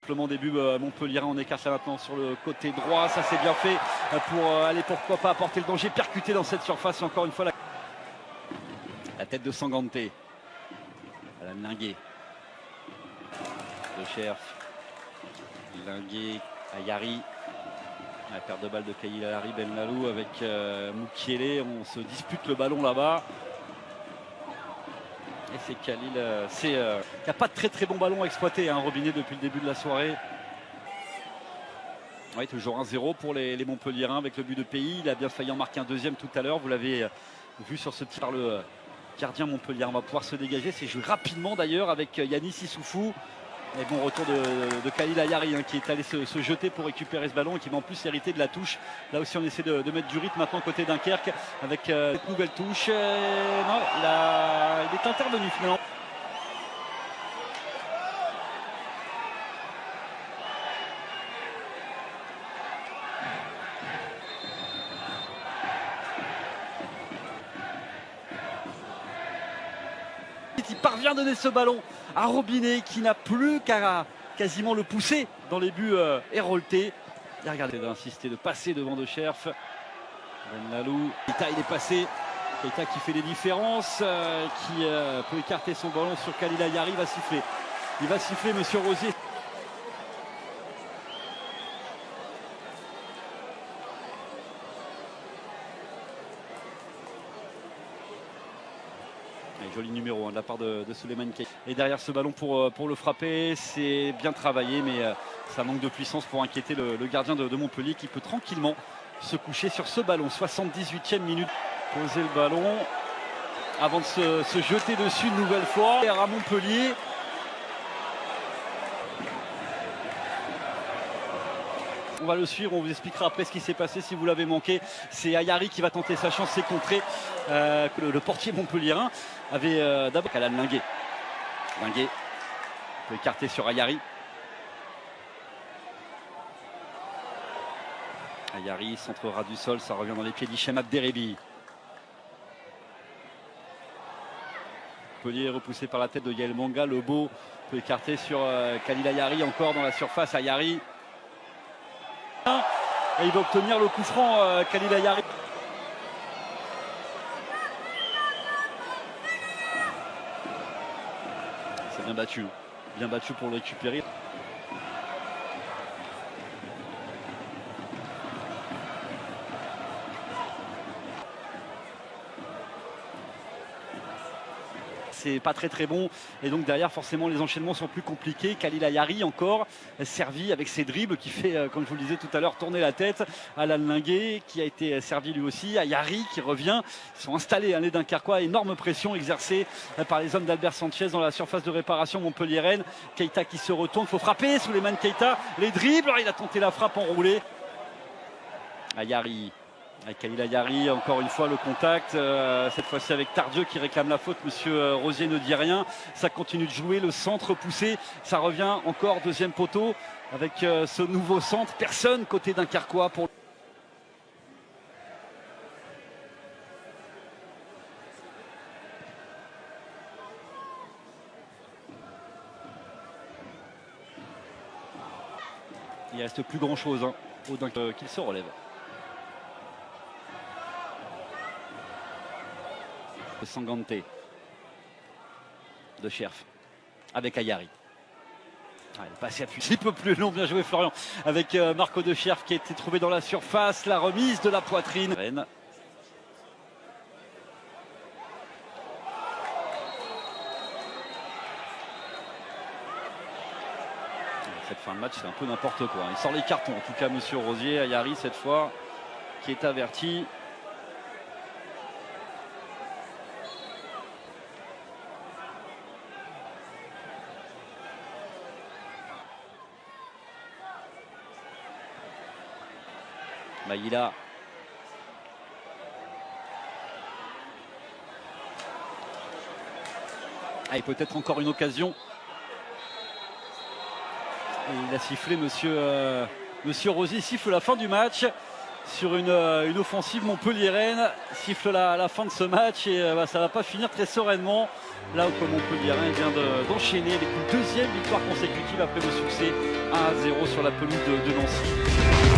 Simplement début Montpellier, on écarte là maintenant sur le côté droit, ça c'est bien fait pour aller pourquoi pas apporter le danger, percuter dans cette surface encore une fois la tête de Sangante. Alan Linguet. De Cherf. Linguet, Ayari. La perte de balle de Khalil Ayari, Benlalou avec Moukielé, on se dispute le ballon là-bas. Et c'est Khalil, il n'y a pas de très bon ballon à exploiter, hein, Robinet depuis le début de la soirée. Oui, toujours 1-0 pour les Montpelliérains avec le but de Pays. Il a bien failli en marquer un deuxième tout à l'heure. Vous l'avez vu sur ce tir par le gardien Montpellier. On va pouvoir se dégager. C'est joué rapidement d'ailleurs avec Yanis Issoufou. Et bon retour de Khalil Ayari, hein, qui est allé se jeter pour récupérer ce ballon et qui va en plus hériter de la touche. Là aussi on essaie de mettre du rythme maintenant côté Dunkerque avec cette nouvelle touche. Non, il est intervenu finalement. Il parvient à donner ce ballon à Robinet qui n'a plus qu'à quasiment le pousser dans les buts héroltés. Et regardez d'insister, de passer devant De Cherf. Benlalou, Keita il est passé. Keita qui fait les différences, qui peut écarter son ballon sur Khalil Ayari. Il va siffler. Il va siffler, monsieur Rosier. Joli numéro, hein, de la part de Souleymane Keita. Et derrière ce ballon pour le frapper, c'est bien travaillé, mais ça manque de puissance pour inquiéter le gardien de Montpellier qui peut tranquillement se coucher sur ce ballon. 78e minute, poser le ballon avant de se jeter dessus une nouvelle fois. À Montpellier. On va le suivre, on vous expliquera après ce qui s'est passé si vous l'avez manqué. C'est Ayari qui va tenter sa chance, c'est contré. Le portier montpelliérain avait d'abord Alan Linguet. Linguet peut écarter sur Ayari. Ayari centrera du sol, ça revient dans les pieds d'Hichem Abderrebi. Montpellier repoussé par la tête de Yael Manga. Lebeau peut écarter sur Khalil Ayari, encore dans la surface. Ayari. Et il va obtenir le coup franc, Khalil Ayari. C'est bien battu pour le récupérer. C'est pas très bon et donc derrière forcément les enchaînements sont plus compliqués. Khalil Ayari encore servi avec ses dribbles qui fait, comme je vous le disais tout à l'heure, tourner la tête. Alan Linguet qui a été servi lui aussi. Ayari qui revient. Ils sont installés, hein, les Dunkerquois. Énorme pression exercée par les hommes d'Albert Sanchez dans la surface de réparation montpelliéraine. Keita qui se retourne, il faut frapper. Souleymane Keita, les dribbles, il a tenté la frappe enroulée. Ayari. Avec Khalil Ayari, encore une fois le contact, cette fois-ci avec Tardieu qui réclame la faute. Monsieur Rosier ne dit rien, ça continue de jouer, le centre poussé, ça revient encore, deuxième poteau avec ce nouveau centre, personne côté Dunkerquois pour... Il ne reste plus grand chose, hein, au Dunkerque qu'il se relève. Sangante De Cherf avec Ayari. Il est passé un petit peu plus long, bien joué Florian, avec Marco De Cherf qui a été trouvé dans la surface, la remise de la poitrine. Cette fin de match c'est un peu n'importe quoi, il sort les cartons en tout cas monsieur Rosier. Ayari cette fois qui est averti. Maïla. Et peut-être encore une occasion. Et il a sifflé monsieur Rosier, siffle la fin du match. sur une offensive montpelliéraine. Siffle la fin de ce match et ça ne va pas finir très sereinement. Là où Montpelliérain vient d'enchaîner avec une deuxième victoire consécutive après le succès 1-0 sur la pelouse de Nancy.